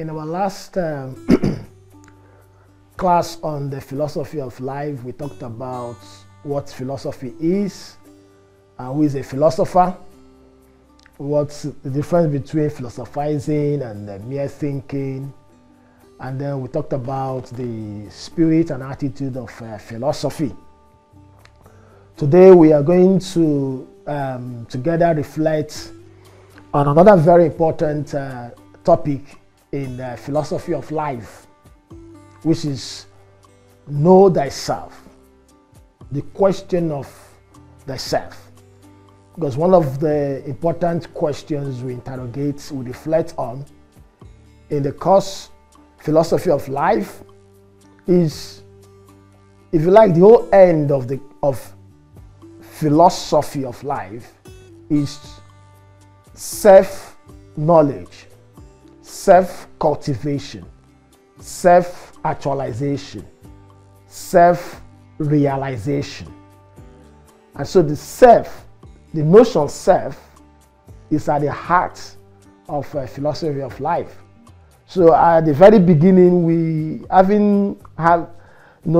In our last class on the philosophy of life, we talked about what philosophy is, who is a philosopher, what's the difference between philosophizing and mere thinking, and then we talked about the spirit and attitude of philosophy. Today we are going to together reflect on another very important topic in philosophy of life, which is know thyself, the question of thyself. Because one of the important questions we interrogate, we reflect on in the course philosophy of life is, if you like, the whole end of philosophy of life is self-knowledge, self-cultivation, self-actualization, self-realization. And so the self, the notion of self, is at the heart of philosophy of life. So at the very beginning, we haven't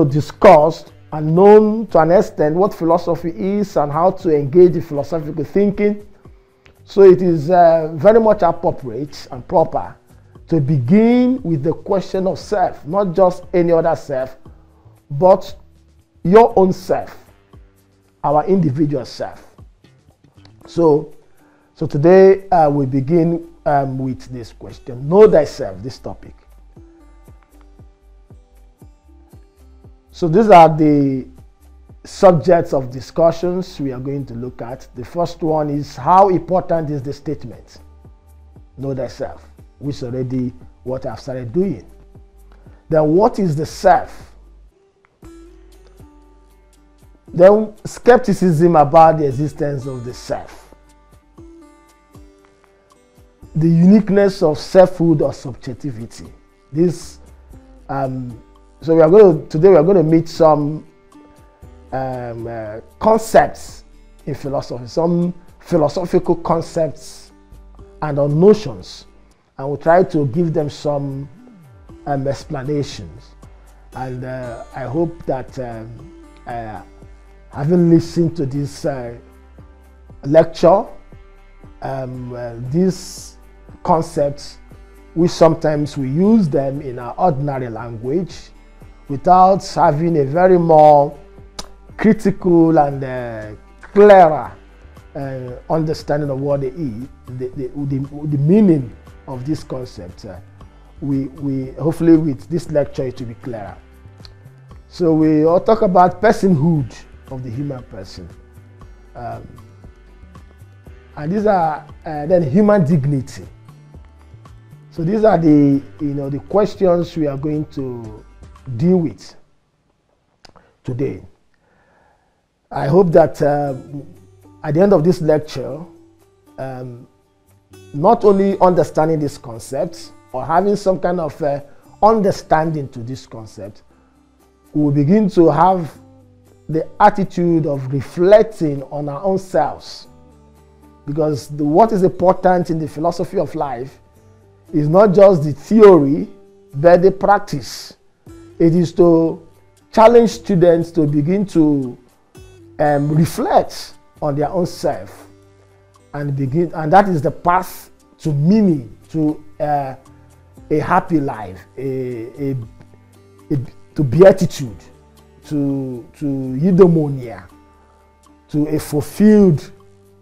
discussed and known to an extent what philosophy is and how to engage in philosophical thinking. So it is very much appropriate and proper to begin with the question of self, not just any other self, but your own self, our individual self. So today we begin with this question, know thyself, this topic. So these are the subjects of discussions we are going to look at. The first one is, how important is the statement, know thyself, which is already what I've started doing. Then what is the self? Then skepticism about the existence of the self. The uniqueness of selfhood or subjectivity. This so today we are going to meet some concepts in philosophy, some philosophical concepts and notions, and we'll try to give them some explanations. And I hope that having listened to this lecture, these concepts, we sometimes use them in our ordinary language without having a very more critical and clearer understanding of what it is, the meaning of this concept. We hopefully with this lecture it will be clearer. So we all talk about personhood of the human person, and these are then human dignity. So these are the the questions we are going to deal with today. I hope that at the end of this lecture, not only understanding this concept or having some kind of understanding to this concept, we will begin to have the attitude of reflecting on our own selves. Because what is important in the philosophy of life is not just the theory, but the practice. It is to challenge students to begin to reflect on their own self and that is the path to meaning, to a happy life, to beatitude, to eudaimonia, to a fulfilled,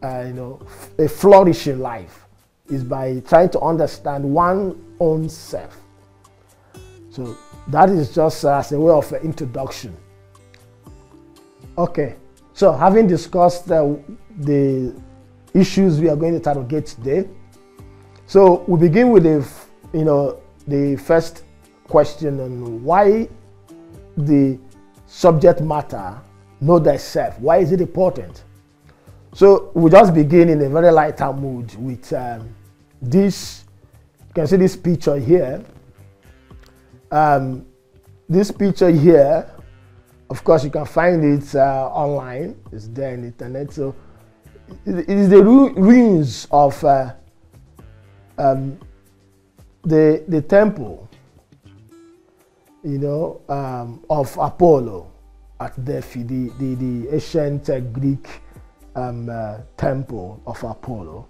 a flourishing life, is by trying to understand one's own self. So that is just as a way of introduction. Okay, so having discussed the issues we are going to interrogate today, so we begin with the first question on why the subject matter, know thyself. Why is it important? So we just begin in a very lighter mood with this. You can see this picture here. This picture here, of course, you can find it online. It's there on the internet. So it is the ruins of the temple, of Apollo at Delphi, the ancient Greek temple of Apollo,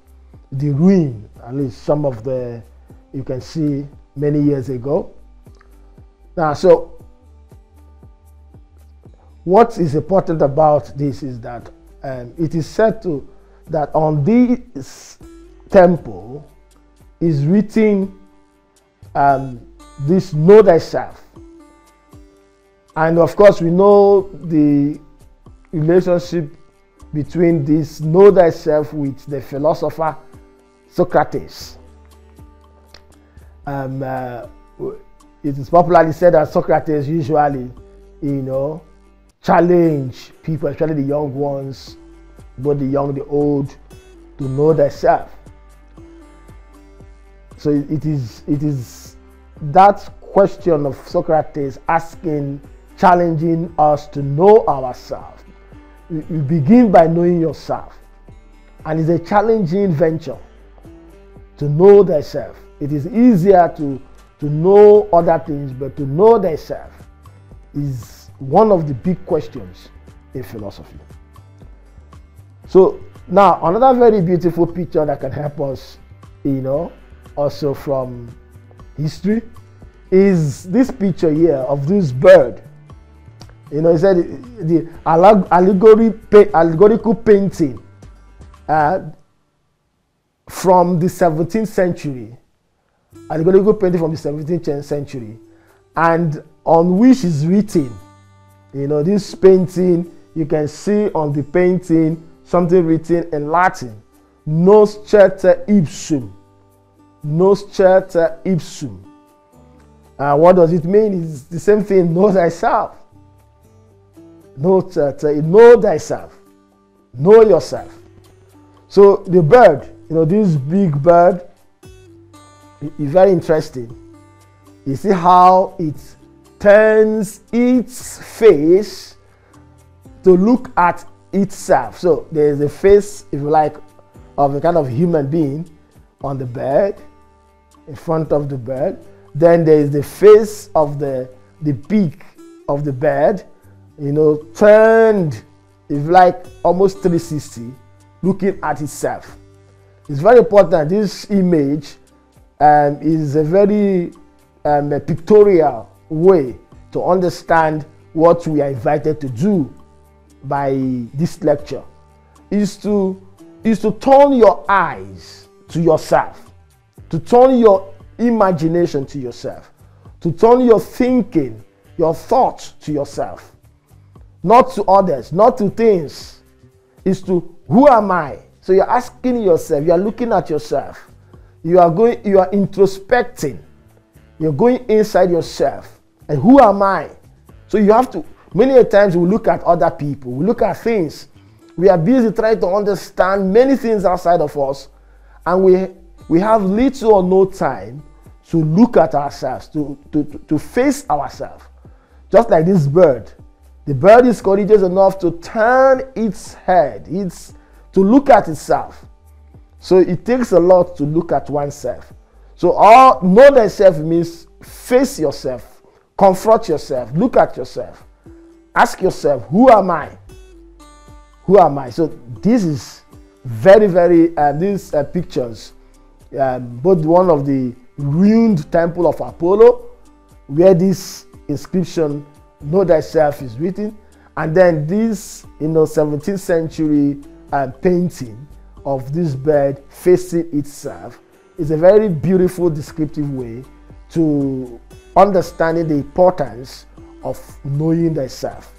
the ruin, at least some of you can see many years ago. Now, so what is important about this is that it is said that on this temple is written this Know Thyself. And of course, we know the relationship between this Know Thyself with the philosopher Socrates. It is popularly said that Socrates usually, challenge people, especially the young ones, both the young, the old, to know thyself. So it is that question of Socrates challenging us to know ourselves. You begin by knowing yourself, and it's a challenging venture to know thyself. It is easier to know other things, but to know thyself is one of the big questions in philosophy. So now another very beautiful picture that can help us, also from history, is this picture here of this bird. It said the allegorical painting from the 17th century, allegorical painting from the 17th century, and on which is written, this painting, you can see on the painting something written in Latin, nos certa ipsum, nos certa ipsum. What does it mean? It's the same thing, know thyself. Know thyself. Know yourself. So the bird, this big bird, is very interesting. You see how it turns its face to look at itself. So there is a face, if you like, of a kind of human being on the bird, in front of the bird. Then there is the face of the beak of the bird, turned, if you like, almost 360, looking at itself. It's very important. This image is a very pictorial way to understand what we are invited to do by this lecture. Is to turn your eyes to yourself, to turn your imagination to yourself, to turn your thinking, your thoughts to yourself, not to others, not to things. Is to who am I? So you're asking yourself, you are looking at yourself, you are introspecting, you're going inside yourself, and who am I? So you have to, many times we look at other people, we look at things, we are busy trying to understand many things outside of us, and we have little or no time to look at ourselves, to face ourselves. Just like this bird. The bird is courageous enough to turn its head, to look at itself. So it takes a lot to look at oneself. So know thyself means face yourself, confront yourself, look at yourself, ask yourself, who am I? Who am I? So this is very, very, these pictures, both one of the ruined temple of Apollo, where this inscription, Know Thyself, is written, and then this, 17th century painting of this bird facing itself is a very beautiful descriptive way to understanding the importance of knowing thyself.